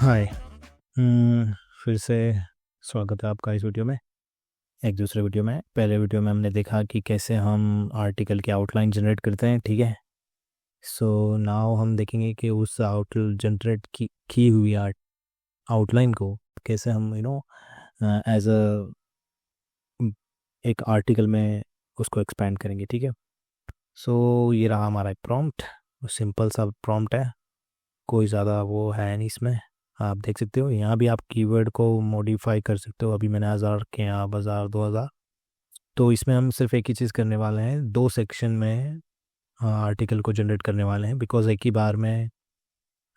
हाय। हम्म, फिर से स्वागत है आपका इस वीडियो में। एक दूसरे वीडियो में, पहले वीडियो में हमने देखा कि कैसे हम आर्टिकल की आउटलाइन जनरेट करते हैं, ठीक है। सो नाउ हम देखेंगे कि उस जनरेट की हुई आउटलाइन को कैसे हम एज अ एक आर्टिकल में उसको एक्सपेंड करेंगे, ठीक है। सो ये रहा हमारा एक प्रॉम्प्ट। सिंपल सा प्रॉम्प्ट है, कोई ज़्यादा वो है नहीं इसमें। आप देख सकते हो यहाँ भी आप कीवर्ड को मॉडिफाई कर सकते हो। अभी मैंने 1000 के यहाँ बाज़ार 2000। तो इसमें हम सिर्फ एक ही चीज़ करने वाले हैं, दो सेक्शन में आर्टिकल को जनरेट करने वाले हैं। बिकॉज एक ही बार में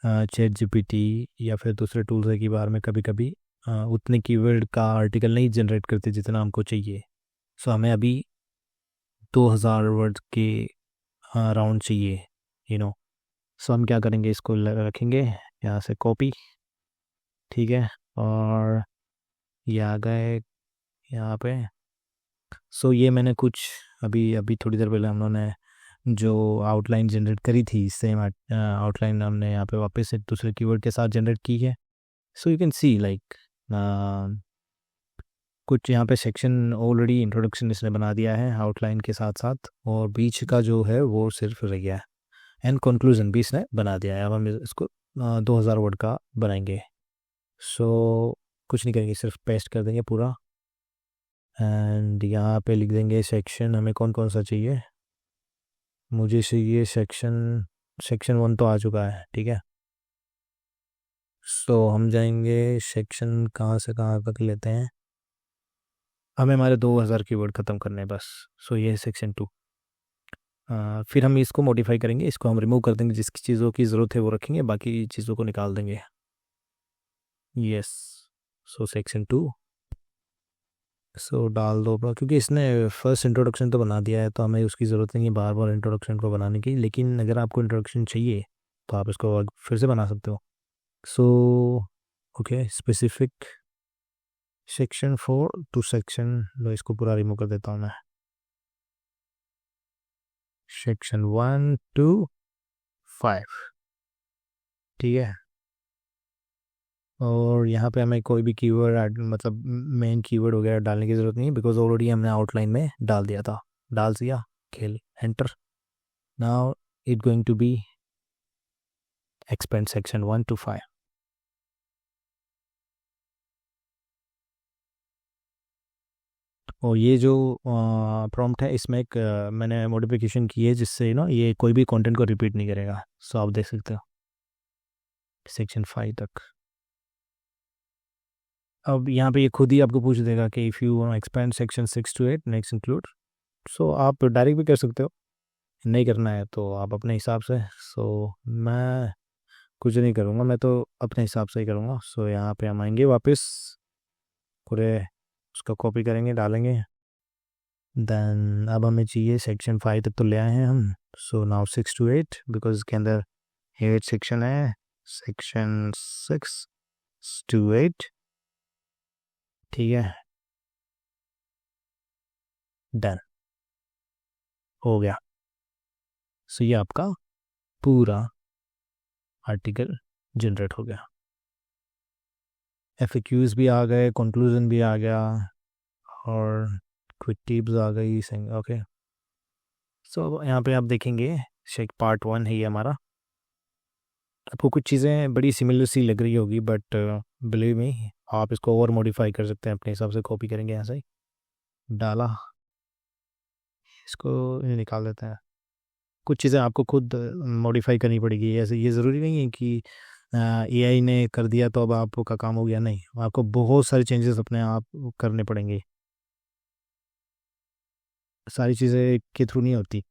चैट जीपीटी या फिर दूसरे टूल्स एक ही बार में कभी कभी उतने कीवर्ड का आर्टिकल नहीं जनरेट करते जितना हमको चाहिए। सो हमें अभी 2000 वर्ड के राउंड चाहिए, यू नो। सो हम क्या करेंगे, इसको रखेंगे यहाँ से कॉपी, ठीक है। और ये आ गए यहाँ पे। सो ये मैंने कुछ अभी अभी थोड़ी देर पहले हम लोगों ने जो आउटलाइन जनरेट करी थी, सेम आउटलाइन हमने यहाँ पे वापस से दूसरे कीवर्ड के साथ जनरेट की है। So you can see like कुछ यहाँ पे सेक्शन ऑलरेडी इंट्रोडक्शन इसने बना दिया है आउटलाइन के साथ साथ, और बीच का जो है वो सिर्फ रह गया है। एंड कंक्लूजन भी इसने बना दिया है। अब हम इसको 2000 वर्ड का बनाएंगे। सो कुछ नहीं करेंगे, सिर्फ पेस्ट कर देंगे पूरा। एंड यहाँ पे लिख देंगे सेक्शन हमें कौन कौन सा चाहिए। मुझे चाहिए सेक्शन सेक्शन 1 तो आ चुका है, ठीक है। सो हम जाएंगे सेक्शन कहाँ से कहाँ तक लेते हैं। हमें हमारे 2000 कीवर्ड ख़त्म करने हैं बस। सो ये है सेक्शन 2। फिर हम इसको मॉडिफाई करेंगे, इसको हम रिमूव कर देंगे, जिसकी चीज़ों की ज़रूरत है वो रखेंगे, बाकी चीज़ों को निकाल देंगे। यस। So section 2। सो डाल दो क्योंकि इसने फर्स्ट इंट्रोडक्शन तो बना दिया है, तो हमें उसकी ज़रूरत नहीं है बार बार इंट्रोडक्शन को बनाने की। लेकिन अगर आपको इंट्रोडक्शन चाहिए तो आप इसको फिर से बना सकते हो। So okay, specific section 4 to section, लो इसको पूरा रिमूव कर देता हूँ मैं। सेक्शन 1 to 5, ठीक है। और यहाँ पे हमें कोई भी कीवर्ड मतलब मेन कीवर्ड वगैरह डालने की ज़रूरत नहीं है, बिकॉज ऑलरेडी हमने आउटलाइन में डाल दिया था। डाल दिया, खेल enter. Now it going to be expand section 1 to 5। और ये जो प्रॉम्प्ट है इसमें एक मैंने मॉडिफिकेशन की है, जिससे ये कोई भी कंटेंट को रिपीट नहीं करेगा। सो आप देख सकते हो सेक्शन 5 तक। अब यहाँ पे ये खुद ही आपको पूछ देगा कि if you expand section 6 to 8 next include. So आप डायरेक्ट भी कर सकते हो, नहीं करना है तो आप अपने हिसाब से। सो मैं कुछ नहीं करूँगा, मैं तो अपने हिसाब से ही करूँगा। सो यहाँ पे हम आएंगे वापस, पूरे उसका कॉपी करेंगे, डालेंगे। देन अब हमें चाहिए सेक्शन 5 तक तो ले आए हैं हम। सो नाउ 6 to 8, बिकॉज इसके अंदर 8 सेक्शन है। सेक्शन 6 to 8, ठीक है। डन, हो गया। सो ये आपका पूरा आर्टिकल जनरेट हो गया। FAQs भी आ गए, कंक्लूजन भी आ गया, और क्विक टिप्स आ गई। ओके। सो यहाँ पे आप देखेंगे शेक पार्ट 1 है ये हमारा। आपको कुछ चीज़ें बड़ी सिमिलर सी लग रही होगी, बट बिलीव मी आप इसको और मॉडिफाई कर सकते हैं अपने हिसाब से। कॉपी करेंगे यहाँ से, डाला, इसको निकाल देते हैं। कुछ चीज़ें आपको खुद मॉडिफाई करनी पड़ेगी। ऐसे ये ज़रूरी नहीं है कि AI ने कर दिया तो अब आपका काम हो गया, नहीं। आपको बहुत सारे चेंजेस अपने आप करने पड़ेंगे। सारी चीज़ें के थ्रू नहीं होती,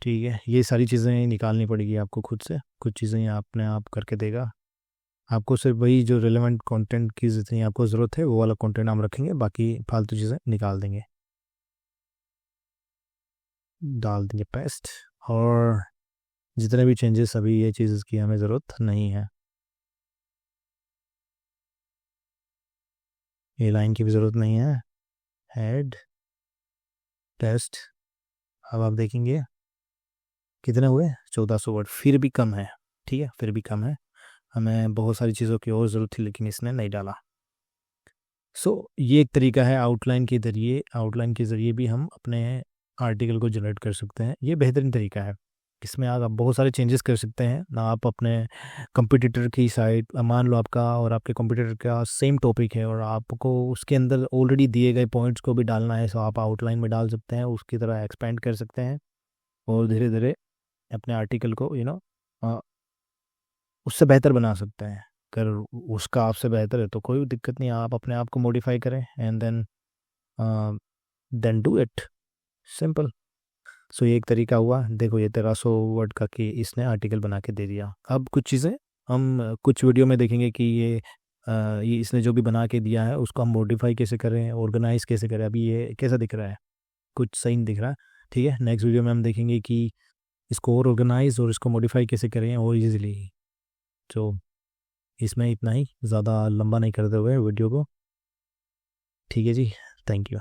ठीक है। ये सारी चीज़ें निकालनी पड़ेगी आपको खुद से। कुछ चीज़ें ये अपने आप करके देगा। आपको सिर्फ वही जो रिलेवेंट कंटेंट की जितनी आपको ज़रूरत है वो वाला कंटेंट हम रखेंगे, बाकी फालतू चीज़ें निकाल देंगे, डाल देंगे पेस्ट। और जितने भी चेंजेस, अभी ये चीज़ की हमें ज़रूरत नहीं है। ये लाइन की भी ज़रूरत नहीं है। Head test. अब आप देखेंगे कितने हुए, 1400 वर्ड। फिर भी कम है, ठीक है, फिर भी कम है। हमें बहुत सारी चीज़ों की और ज़रूरत थी लेकिन इसने नहीं डाला। ये एक तरीका है, आउटलाइन के ज़रिए भी हम अपने आर्टिकल को जनरेट कर सकते हैं। ये बेहतरीन तरीका है। इसमें आप बहुत सारे चेंजेस कर सकते हैं ना। आप अपने कंपटीटर की साइड, मान लो आपका और आपके कंपटीटर का सेम टॉपिक है और आपको उसके अंदर ऑलरेडी दिए गए पॉइंट्स को भी डालना है, तो आप आउटलाइन में डाल सकते हैं, उसकी तरह एक्सपेंड कर सकते हैं और धीरे धीरे अपने आर्टिकल को उससे बेहतर बना सकते हैं। अगर उसका आपसे बेहतर है तो कोई दिक्कत नहीं, आप अपने आप को मॉडिफाई करें and then do it, simple. ये एक तरीका हुआ। देखो ये 1300 वर्ड का कि इसने आर्टिकल बना के दे दिया। अब कुछ चीज़ें हम कुछ वीडियो में देखेंगे कि ये इसने जो भी बना के दिया है उसको हम मॉडिफाई कैसे करें, ऑर्गेनाइज कैसे करें। अभी ये कैसा दिख रहा है, कुछ सही नहीं दिख रहा। ठीक है, नेक्स्ट वीडियो में हम देखेंगे कि इसको और ऑर्गेनाइज और इसको मॉडिफाई कैसे करें और इजीली। तो इसमें इतना ही, ज़्यादा लंबा नहीं करते हुए वीडियो को। ठीक है जी, थैंक यू।